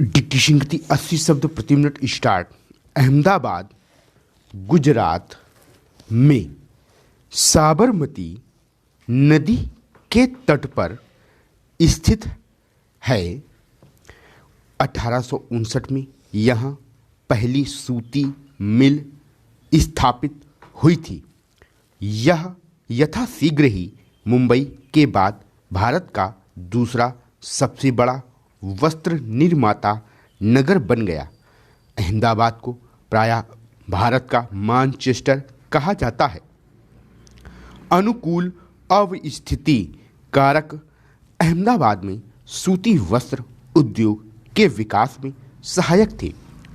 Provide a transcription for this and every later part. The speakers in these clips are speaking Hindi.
डिक्शनरी 80 शब्द प्रति मिनट स्टार्ट। अहमदाबाद गुजरात में साबरमती नदी के तट पर स्थित है। 1859 में यहाँ पहली सूती मिल स्थापित हुई थी। यह यथाशीघ्र ही मुंबई के बाद भारत का दूसरा सबसे बड़ा वस्त्र निर्माता नगर बन गया। अहमदाबाद को प्रायः भारत का मैनचेस्टर कहा जाता है। अनुकूल अवस्थिति कारक अहमदाबाद में सूती वस्त्र उद्योग के विकास में सहायक थे।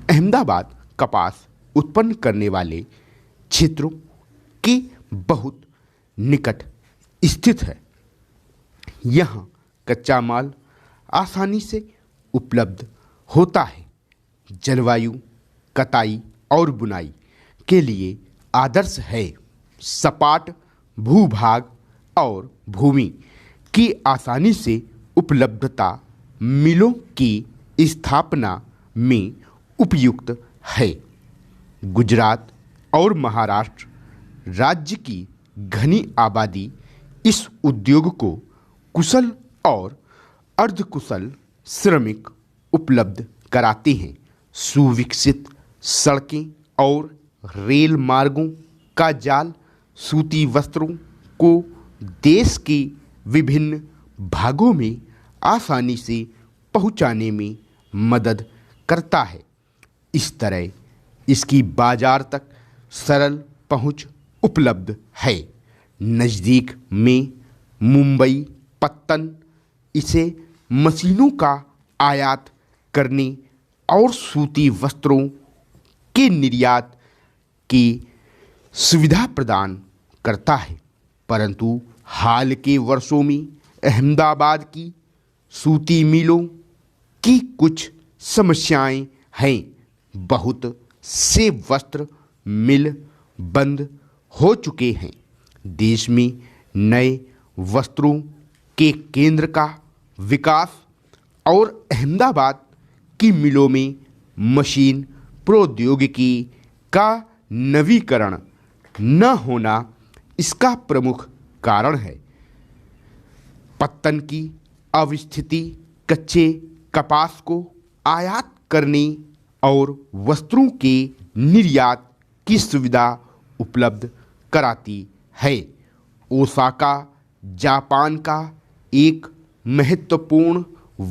अहमदाबाद कपास उत्पन्न करने वाले क्षेत्रों के बहुत निकट स्थित है। यहाँ कच्चा माल आसानी से उपलब्ध होता है। जलवायु कताई और बुनाई के लिए आदर्श है। सपाट भूभाग और भूमि की आसानी से उपलब्धता मिलों की स्थापना में उपयुक्त है। गुजरात और महाराष्ट्र राज्य की घनी आबादी इस उद्योग को कुशल और अर्धकुशल श्रमिक उपलब्ध कराते हैं। सुविकसित सड़कें और रेल मार्गों का जाल सूती वस्त्रों को देश के विभिन्न भागों में आसानी से पहुंचाने में मदद करता है। इस तरह इसकी बाजार तक सरल पहुंच उपलब्ध है। नज़दीक में मुंबई पत्तन इसे मशीनों का आयात करने और सूती वस्त्रों के निर्यात की सुविधा प्रदान करता है। परंतु हाल के वर्षों में अहमदाबाद की सूती मिलों की कुछ समस्याएं हैं। बहुत से वस्त्र मिल बंद हो चुके हैं। देश में नए वस्त्रों के केंद्र का विकास और अहमदाबाद की मिलों में मशीन प्रौद्योगिकी का नवीकरण न होना इसका प्रमुख कारण है। पत्तन की अवस्थिति कच्चे कपास को आयात करने और वस्त्रों के निर्यात की सुविधा उपलब्ध कराती है। ओसाका जापान का एक महत्वपूर्ण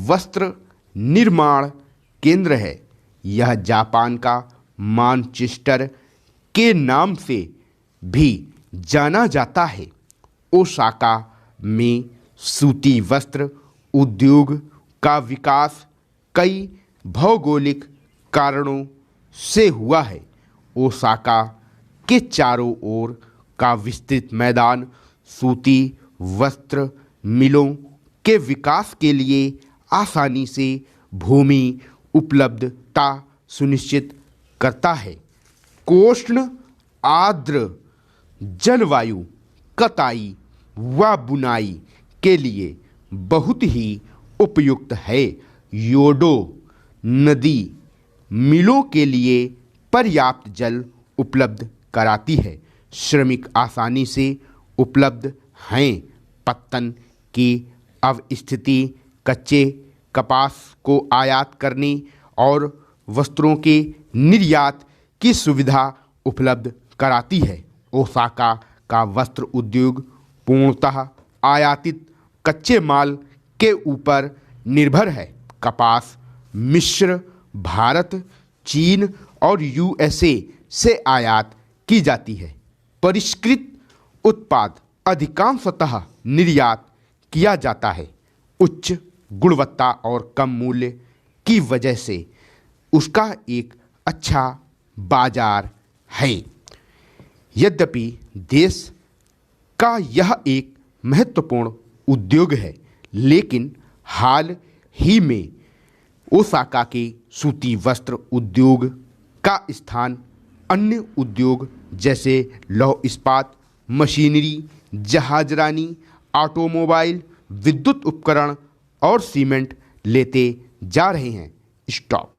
वस्त्र निर्माण केंद्र है। यह जापान का मैनचेस्टर के नाम से भी जाना जाता है। ओसाका में सूती वस्त्र उद्योग का विकास कई भौगोलिक कारणों से हुआ है। ओसाका के चारों ओर का विस्तृत मैदान सूती वस्त्र मिलों के विकास के लिए आसानी से भूमि उपलब्धता सुनिश्चित करता है। कोष्ण आर्द्र जलवायु कताई व बुनाई के लिए बहुत ही उपयुक्त है। योडो नदी मिलों के लिए पर्याप्त जल उपलब्ध कराती है। श्रमिक आसानी से उपलब्ध हैं। पत्तन की अवस्थिति कच्चे कपास को आयात करने और वस्त्रों के निर्यात की सुविधा उपलब्ध कराती है। ओसाका का वस्त्र उद्योग पूर्णतः आयातित कच्चे माल के ऊपर निर्भर है। कपास मिस्र, भारत, चीन और यूएसए से आयात की जाती है। परिष्कृत उत्पाद अधिकांशतः निर्यात किया जाता है। उच्च गुणवत्ता और कम मूल्य की वजह से उसका एक अच्छा बाजार है। यद्यपि देश का यह एक महत्वपूर्ण उद्योग है, लेकिन हाल ही में ओसाका के सूती वस्त्र उद्योग का स्थान अन्य उद्योग जैसे लौह इस्पात, मशीनरी, जहाजरानी, ऑटोमोबाइल, विद्युत उपकरण और सीमेंट लेते जा रहे हैं। स्टॉप।